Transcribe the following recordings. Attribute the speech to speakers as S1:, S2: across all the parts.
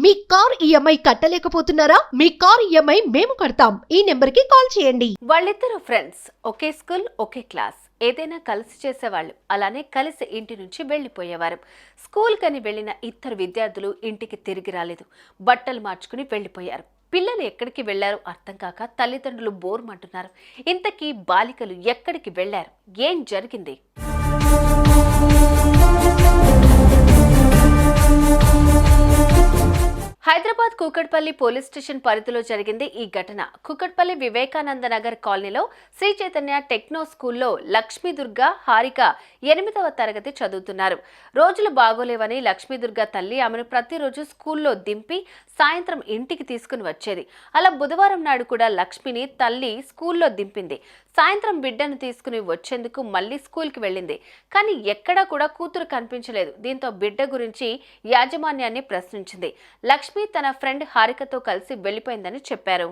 S1: మీ car EMI కట్టలేకపోతున్నారా? మీ car EMI మేము కడతాం. ఈ నెంబర్కి కాల్ చేయండి.
S2: వాళ్ళిద్దరు ఫ్రెండ్స్, ఒకే స్కూల్ ఒకే క్లాస్, ఏదైనా కలిసి చేసేవాళ్ళు. అలానే కలిసి ఇంటి నుంచి వెళ్లిపోయేవారు. స్కూల్ కని వెళ్లిన ఇద్దరు విద్యార్థులు ఇంటికి తిరిగి రాలేదు. బట్టలు మార్చుకుని వెళ్లిపోయారు. పిల్లలు ఎక్కడికి వెళ్లారో అర్థం కాక తల్లిదండ్రులు బోర్మంటున్నారు. ఇంతకీ బాలికలు ఎక్కడికి వెళ్లారు? ఏం జరిగింది? హైదరాబాద్ కూకట్పల్లి పోలీస్ స్టేషన్ పరిధిలో జరిగింది ఈ ఘటన. కూకట్పల్లి వివేకానంద నగర్ కాలనీలో శ్రీ చైతన్య టెక్నో స్కూల్లో లక్ష్మీదుర్గ, హారిక 8వ తరగతి చదువుతున్నారు. రోజులు బాగోలేవని లక్ష్మీదుర్గ తల్లి ఆమెను ప్రతిరోజు స్కూల్లో దింపి సాయంత్రం ఇంటికి తీసుకుని వచ్చేది. అలా బుధవారం నాడు కూడా లక్ష్మిని తల్లి స్కూల్లో దింపింది. సాయంత్రం బిడ్డను తీసుకుని వచ్చేందుకు మళ్లీ స్కూల్కి వెళ్ళింది. కానీ ఎక్కడా కూడా కూతురు కనిపించలేదు. దీంతో బిడ్డ గురించి యాజమాన్యాన్ని ప్రశ్నించింది. లక్ష్మి తన ఫ్రెండ్ హారికతో కలిసి వెళ్లిపోయిందని చెప్పారు.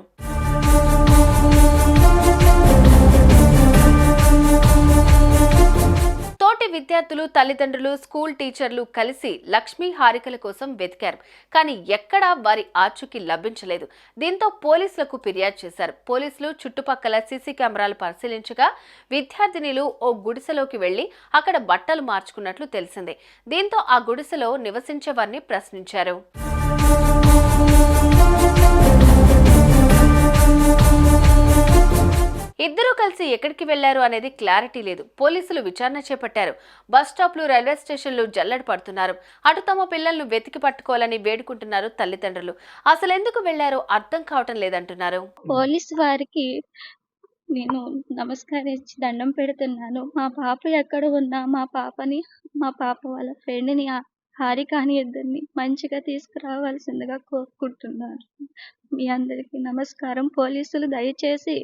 S2: తోటి విద్యార్థులు, తల్లిదండ్రులు, స్కూల్ టీచర్లు కలిసి లక్ష్మి, హారికల కోసం వెతికారు. కానీ ఎక్కడా వారి ఆచూకీ లభించలేదు. దీంతో పోలీసులకు ఫిర్యాదు చేశారు. పోలీసులు చుట్టుపక్కల సీసీ కెమెరాలు పరిశీలించగా విద్యార్థినిలు ఓ గుడిసెలోకి వెళ్లి అక్కడ బట్టలు మార్చుకున్నట్లు తెలిసింది. దీంతో ఆ గుడిసెలో నివసించే వారిని ప్రశ్నించారు. ఇద్దరూ కలిసి ఎక్కడికి వెళ్లారు అనేది క్లారిటీ లేదు. పోలీసులు విచారణ చేపట్టారు. బస్ స్టాప్లు, రైల్వే స్టేషన్లు జల్లెడ పడుతున్నారు. అటు తమ పిల్లలను వెతికి పట్టుకోవాలని వేడుకుంటున్నారు తల్లిదండ్రులు. అసలు ఎందుకు వెళ్లారో అర్థం కావటం లేదంటున్నారు.
S3: పోలీసు వారికి నేను నమస్కరించి దండం పెడుతున్నాను. మా పాప ఎక్కడ ఉన్నా మా పాప వాళ్ళ ఫ్రెండ్ని హారిక అని ఇద్దరిని మంచిగా తీసుకురావాల్సిందిగా కోరుకుంటున్నాను. మీ అందరికీ నమస్కారం. పోలీసులు దయచేసి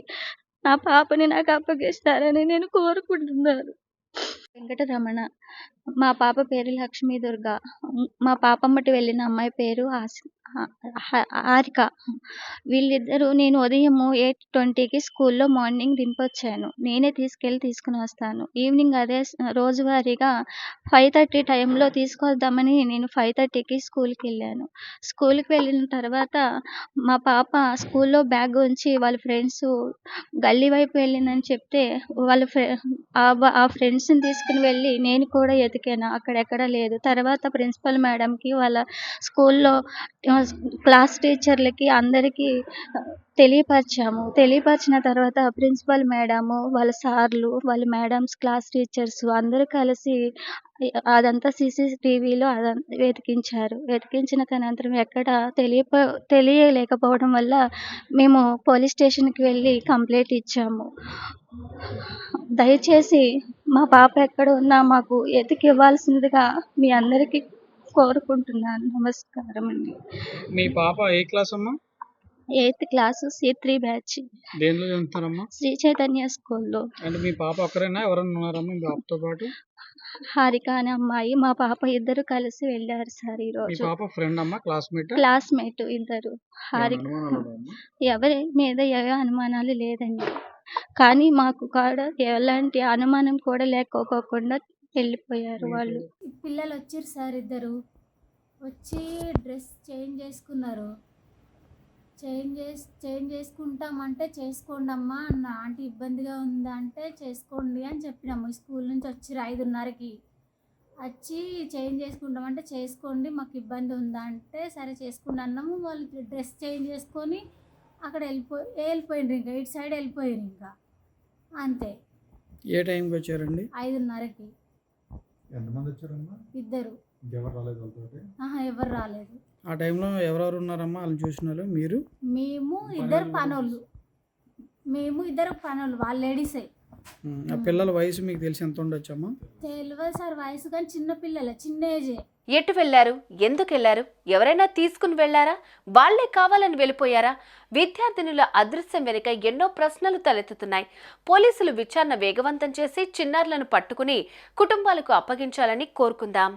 S3: నా పాపని నాకు అప్పగిస్తారని నేను కోరుకుంటున్నాను. వెంకటరమణ. మా పాప పేరు లక్ష్మీదుర్గ. మా పాపమ్మటి వెళ్ళిన అమ్మాయి పేరు హారిక. వీళ్ళిద్దరూ నేను ఉదయం 8:20కి స్కూల్లో మార్నింగ్ దింపొచ్చాను. నేనే తీసుకుని వస్తాను. ఈవినింగ్ అదే రోజువారీగా 5:30 టైంలో తీసుకొద్దామని నేను 5:30కి స్కూల్కి వెళ్ళాను. స్కూల్కి వెళ్ళిన తర్వాత మా పాప స్కూల్లో బ్యాగ్ ఉంచి వాళ్ళ ఫ్రెండ్స్ గల్లీ వైపు వెళ్ళిందని చెప్తే ఆ ఫ్రెండ్స్ని తీసుకుని వెళ్ళి నేను కూడా ఎతికాను. అక్కడెక్కడ లేదు. తర్వాత ప్రిన్సిపల్ మేడంకి, వాళ్ళ స్కూల్లో క్లాస్ టీచర్లకి అందరికీ తెలియపరిచిన తర్వాత ప్రిన్సిపల్ మేడము, వాళ్ళ సార్లు, వాళ్ళ మేడమ్స్, క్లాస్ టీచర్స్ అందరూ కలిసి అదంతా CCTVలో వెతికించిన అనంతరం ఎక్కడ తెలియలేకపోవడం వల్ల మేము పోలీస్ స్టేషన్కి వెళ్ళి కంప్లైంట్ ఇచ్చాము. దయచేసి మా పాప ఎక్కడ ఉన్నా మాకు ఎతికి ఇవ్వాల్సిందిగా మీ అందరికీ కోరుకుంటున్నాను. నమస్కారం అండి.
S4: మీ పాప ఏ క్లాస్ అమ్మా?
S3: 8th class, C3 batch.
S4: దేనిలో చదువుతారమ్మా?
S3: శ్రీ చైతన్య స్కూల్లో.
S4: అంటే మీ పాప ఒక్కరేనా, ఎవరైనా ఉన్నారమ్మా మీ పాపతో పాటు?
S3: హారిక అనే అమ్మాయి, మా పాప ఇద్దరు కలిసి వెళ్ళారు సార్. ఈ
S4: మీ
S3: రోజు
S4: పాప ఫ్రెండ్ అమ్మా,
S3: క్లాస్మేట్ ఇద్దరు. హారిక ఎవరి మీద ఏ అనుమానాలు లేదండి. కానీ మాకు కూడా ఎలాంటి అనుమానం కూడా లేకపోకుండా వెళ్ళిపోయారు వాళ్ళు.
S5: పిల్లలు వచ్చారు సార్. ఇద్దరు వచ్చి డ్రెస్ చేంజ్ చేసుకున్నారు. చేంజ్ చేసుకుంటామంటే చేసుకోండి అమ్మా అన్న. ఆంటీ ఇబ్బందిగా ఉందా అంటే చేసుకోండి అని చెప్పినాము. స్కూల్ నుంచి వచ్చి 5:30కి వచ్చి చేంజ్ చేసుకుంటామంటే చేసుకోండి, మాకు ఇబ్బంది ఉందా అంటే సరే చేసుకుంటా అన్నాము. వాళ్ళు డ్రెస్ చేంజ్ చేసుకొని అక్కడ వెళ్ళిపోయిండ్రు. ఇంకా ఇటు సైడ్ వెళ్ళిపోయారు. ఇంకా అంతే.
S4: ఏ టైంకి వచ్చారండి?
S5: 5:30కి.
S6: ఎంతమంది వచ్చారమ్మా?
S5: ఇద్దరు.
S6: ఎవరు రాలేదు వాళ్ళతోటి?
S5: ఎవరు రాలేదు.
S4: ఆ టైంలో ఎవరెవరు ఉన్నారమ్మా వాళ్ళని చూసిన వాళ్ళు?
S5: మేము ఇద్దరు పనోళ్ళు. వాళ్ళు లేడీసే.
S4: ఆ పిల్లల వయసు మీకు తెలిసి ఎంత ఉండొచ్చమ్మా?
S5: తెలియదు సార్ వయసు, కానీ చిన్న పిల్లలే, చిన్న ఏజే.
S2: ఎటు వెళ్లారు? ఎందుకు వెళ్లారు? ఎవరైనా తీసుకుని వెళ్లారా? వాళ్లే కావాలని వెళ్ళిపోయారా? విద్యార్థినుల అదృశ్యం వెనుక ఎన్నో ప్రశ్నలు తలెత్తుతున్నాయి. పోలీసులు విచారణ వేగవంతం చేసి చిన్నారులను పట్టుకుని కుటుంబాలకు అప్పగించాలని కోరుకుందాం.